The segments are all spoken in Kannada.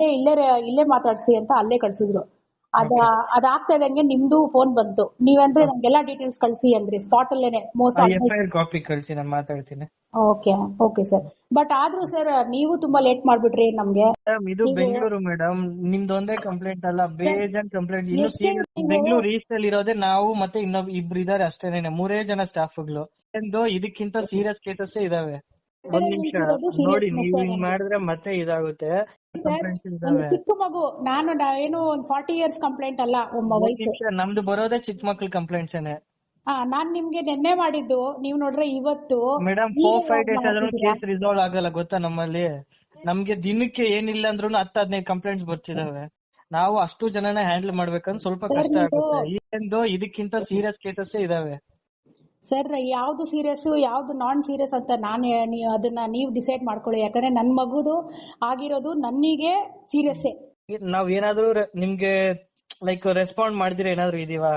ಇಲ್ಲೇ ಮಾತಾಡ್ಸಿ ಅಂತ ಅಲ್ಲೇ ಕಳ್ಸಿದ್ರು. ಅದಾಗ್ತಾ ಇದ್ದಂಗೆ ನಿಮ್ದು ಫೋನ್ ಬಂತು. ನೀವಂದ್ರೆ ನಮ್ಗೆಲ್ಲಾ ಡೀಟೇಲ್ಸ್ ಕಳ್ಸಿ ಅಂದ್ರಿ ಸ್ಪಾಟ್ ಅಲ್ಲೇನೆ ಮೋಸ. FIR ಕಾಪಿ ಕಳ್ಸಿ, ನಾನು ಮಾತಾಡ್ತೀನಿ. Okay sir. ಬಟ್ ಆದ್ರೂ ಸರ್ ನೀವು ತುಂಬಾ ಲೇಟ್ ಮಾಡ್ಬಿಟ್ರಿ ನಮ್ಗೆ. ಇದು ಬೆಂಗಳೂರು ಮೇಡಮ್, ನಿಮ್ದು ಒಂದೇ ಕಂಪ್ಲೇಂಟ್ ಅಲ್ಲ, ಬೇಜಾನ್ ಕಂಪ್ಲೇಂಟ್. ಇನ್ನು ಸೀರಿಯಸ್ ಬೆಂಗಳೂರು ಈಸ್ಟ್ ಅಲ್ಲಿ ಇರೋದೇ ನಾವು ಮತ್ತೆ ಇಬ್ರು ಇದಾರೆ ಅಷ್ಟೇನೆ, 3 ಜನ ಸ್ಟಾಫ್ಗಳು. ಇದಕ್ಕಿಂತ ಸೀರಿಯಸ್ ಕೇಸಸ್ ಇದಾವೆ. ಒಂದ್ ನಿಮಿಷ ನೋಡಿ, ನೀವು ಹಿಂಗ್ ಮಾಡಿದ್ರೆ ಮತ್ತೆ ಇದಾಗುತ್ತೆ. ಚಿಕ್ಕ ಮಗು, ನಾವೇನು 40 years ಕಂಪ್ಲೇಂಟ್ ಅಲ್ಲ. ನಮ್ದು ಬರೋದೇ ಚಿಕ್ಕ ಮಕ್ಳ ಕಂಪ್ಲೇಂಟ್ಸ್. ನಾನ್ ನಿಮ್ಗೆ ನೆನ್ನೆ ಮಾಡಿದ್ದು, ನೀವ್ ನೋಡ್ರೆ ಇವತ್ತು. ಮೇಡಮ್ 4-5 days ಆದ್ರೂ ಕೇಸ್ ರಿಸಾಲ್ವ್ ಆಗಲ್ಲ ಗೊತ್ತಾ ನಮ್ಮಲ್ಲಿ. ನಮ್ಗೆ ದಿನಕ್ಕೆ ಏನಿಲ್ಲ ಅಂದ್ರೂ 10-15 ಕಂಪ್ಲೇಂಟ್ಸ್ ಬರ್ತಿದಾವೆ. ನಾವು ಅಷ್ಟು ಜನನ ಹ್ಯಾಂಡಲ್ ಮಾಡ್ಬೇಕಂದ್ರೆ ಸ್ವಲ್ಪ ಕಷ್ಟ ಆಗುತ್ತೆ. ಇದಕ್ಕಿಂತ ಸೀರಿಯಸ್ ಕೇಸಸ್ ಇದಾವೆ. ಸರ್ ಯಾವ್ದು ಸೀರಿಯಸ್ ಯಾವ್ದು ನಾನ್ ಸೀರಿಯಸ್ ಅಂತ ಅದನ್ನ ನೀವು ಡಿಸೈಡ್ ಮಾಡ್ಕೊಳ್ಳಿ. ಯಾಕಂದ್ರೆ ನನ್ ಮಗುದು ಆಗಿರೋದು ನನಗೆ ಸೀರಿಯಸ್. ನಾವ್ ಏನಾದ್ರು ನಿಮ್ಗೆ ಲೈಕ್ ರೆಸ್ಪಾಂಡ್ ಮಾಡಿದ್ರೆ ಏನಾದ್ರು ಇದೀವಾ?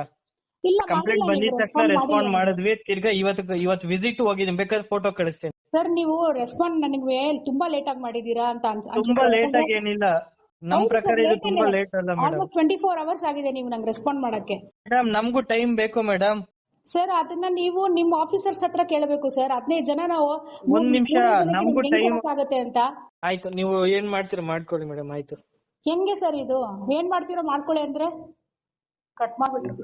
ಇಲ್ಲ, ಕಂಪ್ಲೇಂಟ್ ಬಂದಿದ ತಕ್ಷಣ ರೆಸ್ಪಾಂಡ್ ಮಾಡಿದ್ವಿ. ತಿರ್ಗಾ ಇವತ್ತು ವಿಸಿಟ್ ಹೋಗಿದ್ದೀನಿ, ಬೇಕಾದ್ರೆ ಫೋಟೋ ಕಳಿಸ್ತೇನೆ. ಸರ್ ನೀವು ರೆಸ್ಪಾಂಡ್ ನನಗೆ ತುಂಬಾ ಲೇಟ್ ಆಗಿ ಮಾಡಿದೀರಾ ಅಂತ ತುಂಬಾ ಲೇಟ್ ಆಗಿ ಏನಿಲ್ಲ, ನಮ್ ಪ್ರಕಾರ ಇದು ತುಂಬಾ ಲೇಟ್ ಅಲ್ಲ ಮೇಡಮ್. 24 hours ಆಗಿದೆ ನೀವು ನಂಗೆ ರೆಸ್ಪಾಂಡ್ ಮಾಡಕ್ಕೆ. ಮೇಡಮ್ ನಮಗೂ ಟೈಮ್ ಬೇಕು ಮೇಡಮ್. ಸರ್ ಅದನ್ನ ನೀವು ನಿಮ್ಮ ಆಫೀಸರ್ಸ್ ಹತ್ರ ಕೇಳಬೇಕು ಸರ್. 15 ಜನ ನಾವು. ಒಂದ್ ನಿಮಿಷ, ನಮಗೂ ಟೈಮ್ ಆಗುತ್ತೆ ಅಂತ. ಆಯ್ತು, ನೀವು ಏನ್ ಮಾಡ್ತೀರಾ ಮಾಡ್ಕೊಳ್ಳಿ ಮೇಡಮ್. ಆಯ್ತು, ಹೆಂಗೆ ಸರ್ ಇದು? ಏನ್ ಮಾಡ್ತೀರೋ ಮಾಡ್ಕೊಳ್ಳಿ ಅಂದ್ರೆ ಕಟ್ ಮಾಡ್ಬಿಟ್ರು.